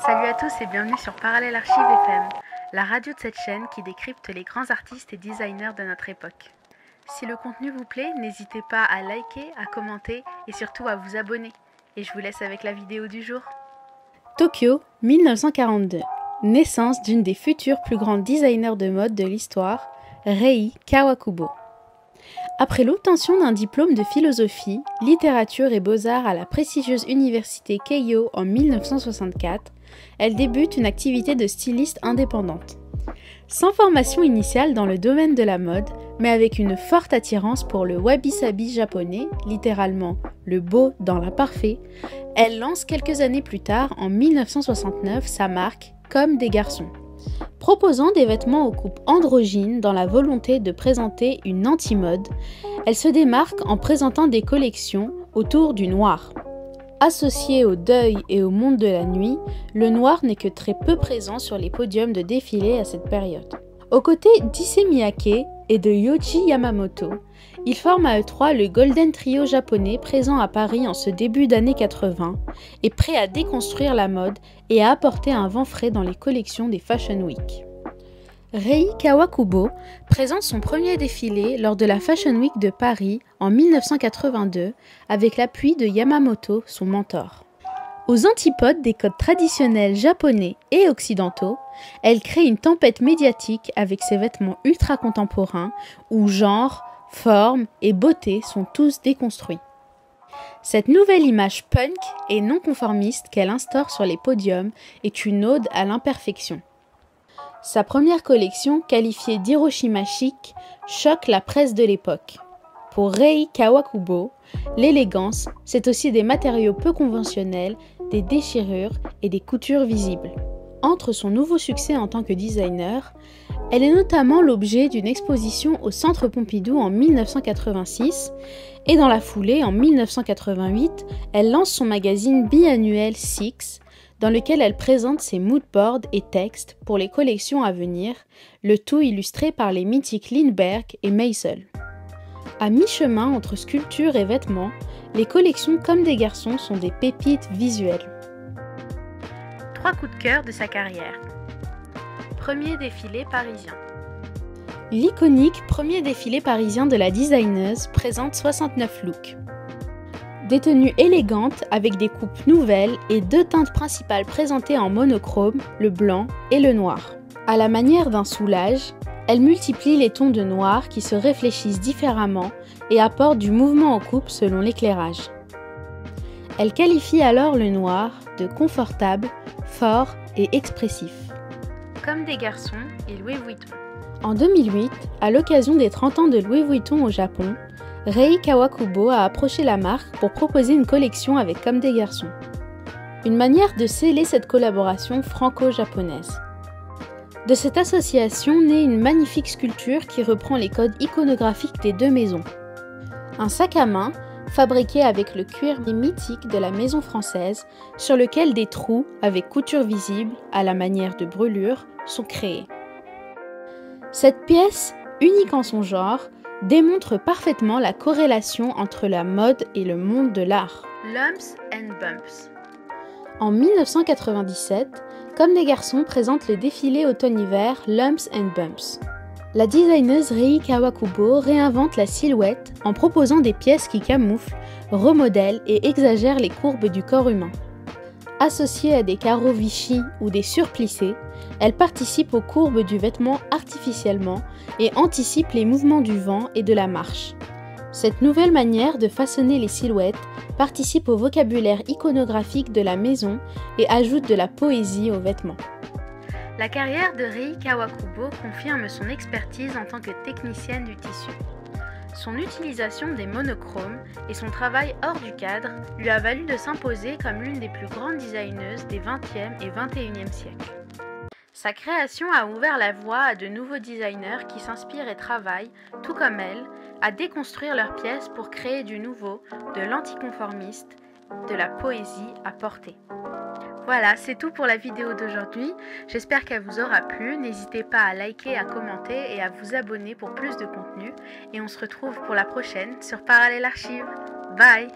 Salut à tous et bienvenue sur Parallèle Archive FM, la radio de cette chaîne qui décrypte les grands artistes et designers de notre époque. Si le contenu vous plaît, n'hésitez pas à liker, à commenter et surtout à vous abonner. Et je vous laisse avec la vidéo du jour. Tokyo, 1942. Naissance d'une des futures plus grandes designers de mode de l'histoire, Rei Kawakubo. Après l'obtention d'un diplôme de philosophie, littérature et beaux-arts à la prestigieuse université Keio en 1964, elle débute une activité de styliste indépendante. Sans formation initiale dans le domaine de la mode, mais avec une forte attirance pour le wabi-sabi japonais, littéralement le beau dans l'imparfait, elle lance quelques années plus tard, en 1969, sa marque Comme des garçons. Proposant des vêtements aux coupes androgynes dans la volonté de présenter une anti-mode, elle se démarque en présentant des collections autour du noir. Associé au deuil et au monde de la nuit, le noir n'est que très peu présent sur les podiums de défilés à cette période. Aux côtés d'Issey Miyake et de Yohji Yamamoto, ils forment à eux trois le Golden Trio japonais présent à Paris en ce début d'années 80 et prêt à déconstruire la mode et à apporter un vent frais dans les collections des Fashion Week. Rei Kawakubo présente son premier défilé lors de la Fashion Week de Paris en 1982 avec l'appui de Yamamoto, son mentor. Aux antipodes des codes traditionnels japonais et occidentaux, elle crée une tempête médiatique avec ses vêtements ultra contemporains où genre, forme et beauté sont tous déconstruits. Cette nouvelle image punk et non conformiste qu'elle instaure sur les podiums est une ode à l'imperfection. Sa première collection, qualifiée d'Hiroshima chic, choque la presse de l'époque. Pour Rei Kawakubo, l'élégance, c'est aussi des matériaux peu conventionnels, des déchirures et des coutures visibles. Entre son nouveau succès en tant que designer, elle est notamment l'objet d'une exposition au Centre Pompidou en 1986 et dans la foulée, en 1988, elle lance son magazine biannuel Six, dans lequel elle présente ses moodboards et textes pour les collections à venir, le tout illustré par les mythiques Lindbergh et Meisel. À mi-chemin entre sculpture et vêtements, les collections Comme des garçons sont des pépites visuelles. 3 coups de cœur de sa carrière. Premier défilé parisien. L'iconique premier défilé parisien de la designeuse présente 69 looks. Des tenues élégantes avec des coupes nouvelles et 2 teintes principales présentées en monochrome, le blanc et le noir. À la manière d'un soulage, elle multiplie les tons de noir qui se réfléchissent différemment et apportent du mouvement aux coupes selon l'éclairage. Elle qualifie alors le noir de confortable, fort et expressif. Comme des garçons et Louis Vuitton. En 2008, à l'occasion des 30 ans de Louis Vuitton au Japon, Rei Kawakubo a approché la marque pour proposer une collection avec Comme des garçons. Une manière de sceller cette collaboration franco-japonaise. De cette association naît une magnifique sculpture qui reprend les codes iconographiques des deux maisons. Un sac à main, fabriqué avec le cuir mythique de la maison française, sur lequel des trous avec couture visible, à la manière de brûlures, sont créés. Cette pièce, unique en son genre, démontre parfaitement la corrélation entre la mode et le monde de l'art. Lumps and Bumps. En 1997, Comme des garçons présente le défilé automne-hiver Lumps and Bumps. La designeuse Rei Kawakubo réinvente la silhouette en proposant des pièces qui camouflent, remodèlent et exagèrent les courbes du corps humain. Associée à des carreaux Vichy ou des surplissés, elle participe aux courbes du vêtement artificiellement et anticipe les mouvements du vent et de la marche. Cette nouvelle manière de façonner les silhouettes participe au vocabulaire iconographique de la maison et ajoute de la poésie aux vêtements. La carrière de Rei Kawakubo confirme son expertise en tant que technicienne du tissu. Son utilisation des monochromes et son travail hors du cadre lui a valu de s'imposer comme l'une des plus grandes designeuses des 20e et 21e siècles. Sa création a ouvert la voie à de nouveaux designers qui s'inspirent et travaillent, tout comme elle, à déconstruire leurs pièces pour créer du nouveau, de l'anticonformiste, de la poésie à portée. Voilà, c'est tout pour la vidéo d'aujourd'hui. J'espère qu'elle vous aura plu. N'hésitez pas à liker, à commenter et à vous abonner pour plus de contenu. Et on se retrouve pour la prochaine sur Parallèle Archive. Bye!